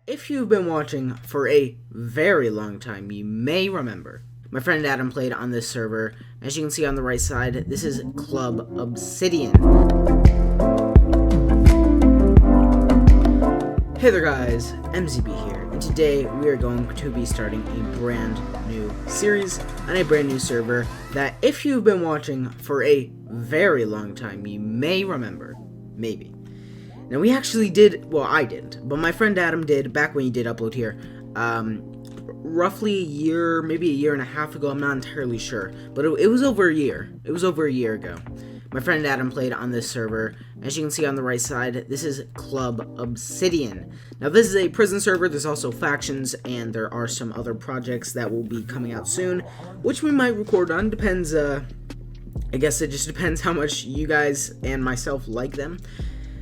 If you've been watching for a very long time, you may remember my friend Adam played on this server. As you can see on the right side, this is Club Obsidian. Hey there guys, MCPC here, and today we are going to be starting a brand new series on a brand new server that if you've been watching for a very long time, you may remember, maybe. Now we actually did, well I didn't, but my friend Adam did back when he did upload here, roughly a year, maybe a year and a half ago, I'm not entirely sure, but it was over a year, ago. My friend Adam played on this server. As you can see on the right side, this is Club Obsidian. Now this is a prison server, there's also factions, and there are some other projects that will be coming out soon, which we might record on, depends, I guess it just depends how much you guys and myself like them.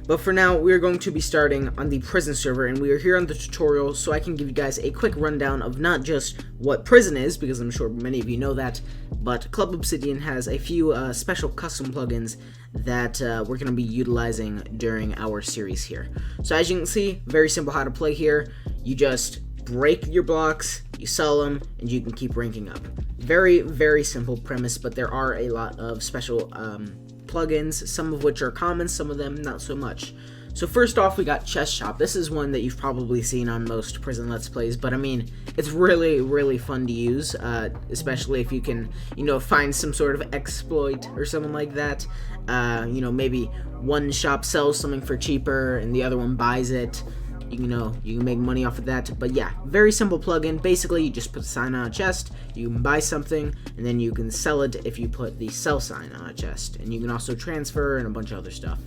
But for now, we are going to be starting on the prison server, and we are here on the tutorial so I can give you guys a quick rundown of not just what prison is, because I'm sure many of you know that, but Club Obsidian has a few special custom plugins that we're going to be utilizing during our series here. So as you can see, very simple how to play here. You just break your blocks, you sell them, and you can keep ranking up. Very, very simple premise, but there are a lot of special plugins, some of which are common, some of them not so much. So first off, we got Chest Shop. This is one that you've probably seen on most prison Let's Plays, but I mean, it's really fun to use, especially if you can, find some sort of exploit or something like that. Maybe one shop sells something for cheaper and the other one buys it. You can make money off of that. But yeah, very simple plugin. Basically, you just put a sign on a chest, you can buy something, and then you can sell it if you put the sell sign on a chest. And you can also transfer and a bunch of other stuff.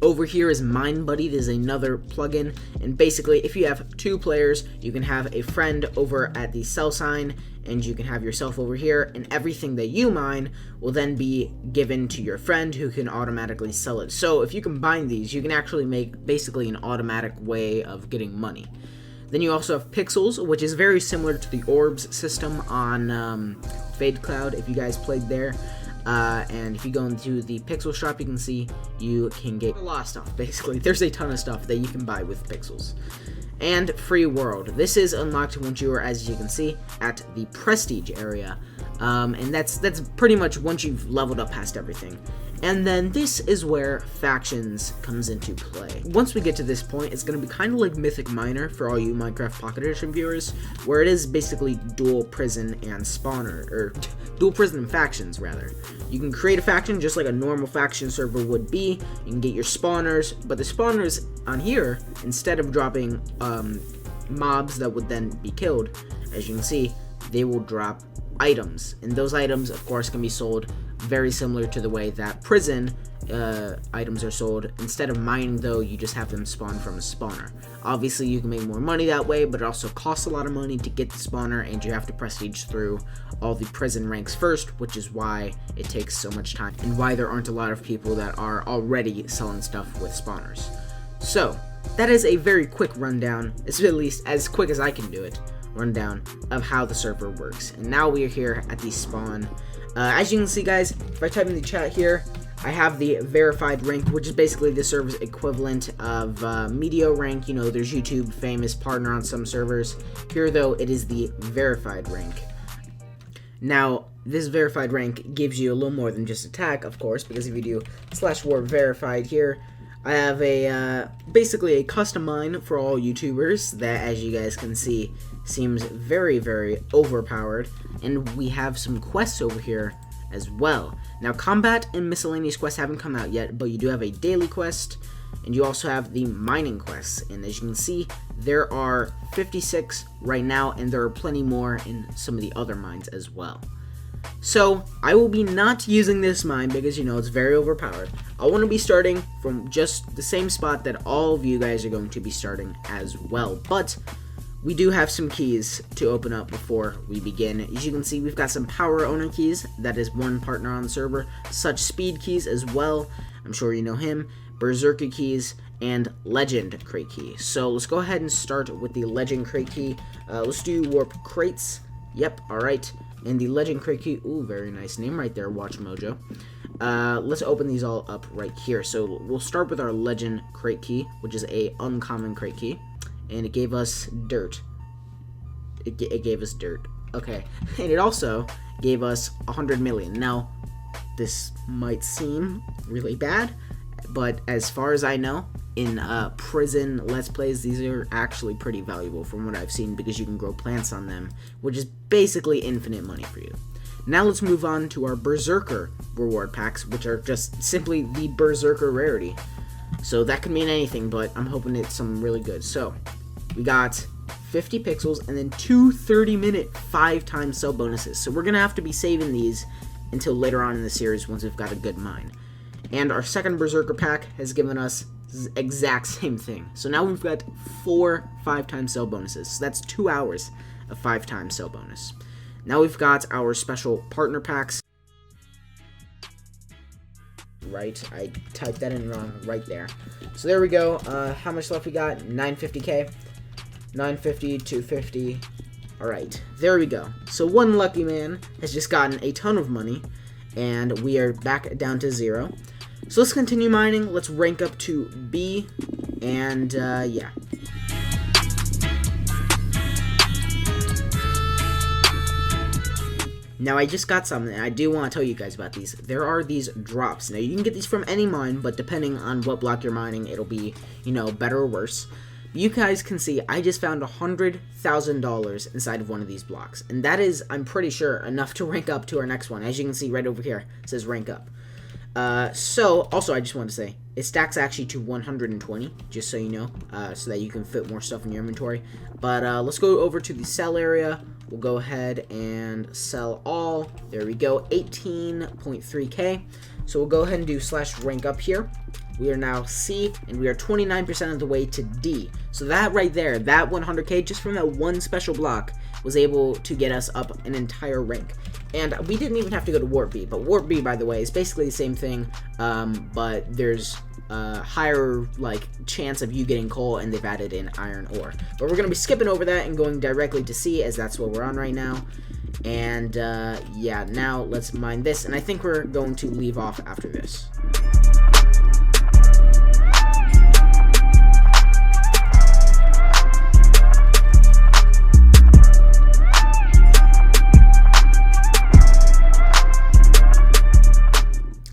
Over here is Mine Buddy. This is another plugin, and basically if you have two players, you can have a friend over at the sell sign, and you can have yourself over here, and everything that you mine will then be given to your friend who can automatically sell it. So if you combine these, you can actually make basically an automatic way of getting money. Then you also have Pixels, which is very similar to the Orbs system on Fade Cloud, if you guys played there. And if you go into the Pixel shop, you can see you can get a lot of stuff, basically. There's a ton of stuff that you can buy with Pixels. And Free World. This is unlocked once you are, as you can see, at the Prestige area. And that's pretty much once you've leveled up past everything. And then this is where Factions comes into play. Once we get to this point, it's going to be kind of like Mythic Miner for all you Minecraft Pocket Edition viewers, where it is basically dual prison and spawner, or dual prison and factions, rather. You can create a faction just like a normal faction server would be. You can get your spawners, but the spawners on here, instead of dropping mobs that would then be killed, as you can see, they will drop items, and those items of course can be sold very similar to the way that prison items are sold. Instead of mining though, you just have them spawn from a spawner. Obviously you can make more money that way, but it also costs a lot of money to get the spawner, and you have to prestige through all the prison ranks first, which is why it takes so much time and why there aren't a lot of people that are already selling stuff with spawners. So that is a very quick rundown, it's at least as quick as I can do it, rundown of how the server works. And now we are here at the spawn. As you can see guys, if I type in the chat here, I have the verified rank, which is basically the server's equivalent of Medio rank. There's YouTube famous partner on some servers. Here though, it is the verified rank. Now, this verified rank gives you a little more than just attack, of course, because if you do /war verified here, I have a basically a custom mine for all YouTubers that, as you guys can see, seems very overpowered, and we have some quests over here as well. Now, combat and miscellaneous quests haven't come out yet, but you do have a daily quest, and you also have the mining quests, and as you can see, there are 56 right now, and there are plenty more in some of the other mines as well. So, I will be not using this mine because, it's very overpowered. I want to be starting from just the same spot that all of you guys are going to be starting as well. But we do have some keys to open up before we begin. As you can see, we've got some power owner keys. That is one partner on the server. Such speed keys as well. I'm sure you know him. Berserker keys and legend crate key. So let's go ahead and start with the legend crate key. Let's do warp crates. Yep, alright. And the legend crate key, ooh, very nice name right there, Watch Mojo. Let's open these all up right here. So we'll start with our legend crate key, which is a uncommon crate key, and it gave us dirt. It gave us dirt. Okay, and it also gave us 100 million. Now, this might seem really bad, but as far as I know, in prison Let's Plays, these are actually pretty valuable from what I've seen, because you can grow plants on them, which is basically infinite money for you. Now let's move on to our Berserker reward packs, which are just simply the Berserker rarity. So that could mean anything, but I'm hoping it's something really good. So we got 50 pixels and then 2 30-minute 5-time sell bonuses. So we're going to have to be saving these until later on in the series once we've got a good mine. And our second Berserker pack has given us the exact same thing. So now we've got 4 5-time sell bonuses. So that's 2 hours of 5-time sell bonus. Now we've got our special partner packs. Right, I typed that in wrong right there. So there we go. How much left we got? 950k. 950, 250. Alright, there we go. So one lucky man has just gotten a ton of money, and we are back down to 0. So let's continue mining. Let's rank up to B, and yeah. Now I just got something, and I do want to tell you guys about these. There are these drops. Now you can get these from any mine, but depending on what block you're mining, it'll be, you know, better or worse. But you guys can see I just found $100,000 inside of one of these blocks, and that is, I'm pretty sure, enough to rank up to our next one. As you can see right over here, it says rank up. So also I just want to say it stacks actually to 120, just so you know, so that you can fit more stuff in your inventory. But let's go over to the sell area. We'll go ahead and sell all. There we go, 18.3k. So we'll go ahead and do /rank up here. We are now C, and we are 29% of the way to D. So that right there, that 100k, just from that one special block, was able to get us up an entire rank. And we didn't even have to go to Warp B, but Warp B, by the way, is basically the same thing, but there's a higher, like, chance of you getting coal, and they've added in iron ore. But we're going to be skipping over that and going directly to C, as that's what we're on right now. And, yeah, now let's mine this, and I think we're going to leave off after this.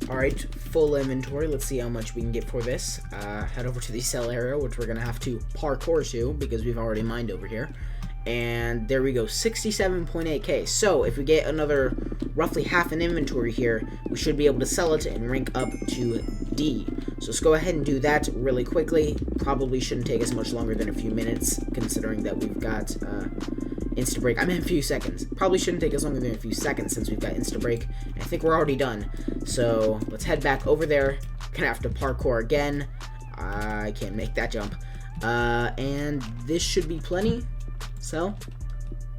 Alright, full inventory. Let's see how much we can get for this. Head over to the sell area, which we're going to have to parkour to because we've already mined over here. And there we go, 67.8k. So if we get another roughly half an inventory here, we should be able to sell it and rank up to D. So let's go ahead and do that really quickly. Probably shouldn't take us much longer than a few minutes, considering that we've got Insta break. I mean, a few seconds. Probably shouldn't take us longer than a few seconds since we've got Insta break. I think we're already done. So let's head back over there. Gonna have to parkour again. I can't make that jump. And this should be plenty. So,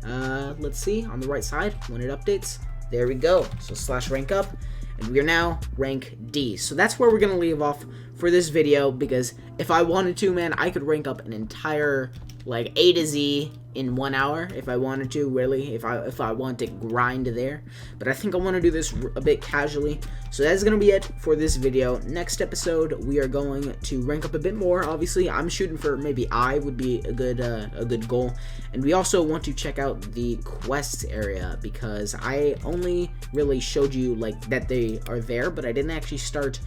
let's see on the right side when it updates. There we go. So /rank up, and we are now rank D. So that's where we're gonna leave off for this video, because if I wanted to, man, I could rank up an entire, like, A to Z in 1 hour if I wanted to, really, if I want to grind there. But I think I want to do this a bit casually. So that's going to be it for this video. Next episode, we are going to rank up a bit more. Obviously, I'm shooting for maybe I would be a good goal. And we also want to check out the quests area, because I only really showed you, like, that they are there, but I didn't actually start,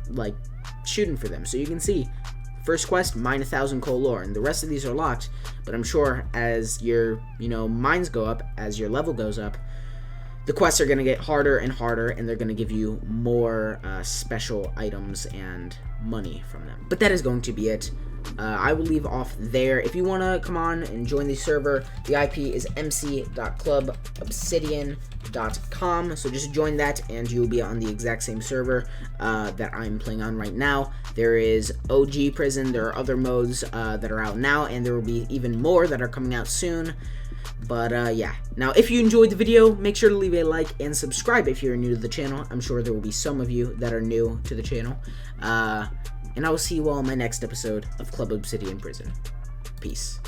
like, shooting for them. So you can see, first quest, mine 1,000 coal ore, and the rest of these are locked, but I'm sure as your, mines go up, as your level goes up, the quests are going to get harder and harder, and they're going to give you more special items and money from them. But that is going to be it. I will leave off there. If you want to come on and join the server, the IP is mc.clubobsidian.com, so just join that and you'll be on the exact same server that I'm playing on right now. There is OG Prison, there are other modes that are out now, and there will be even more that are coming out soon. But yeah, now if you enjoyed the video, make sure to leave a like and subscribe if you're new to the channel. I'm sure there will be some of you that are new to the channel. And I will see you all in my next episode of Club Obsidian Prison. Peace.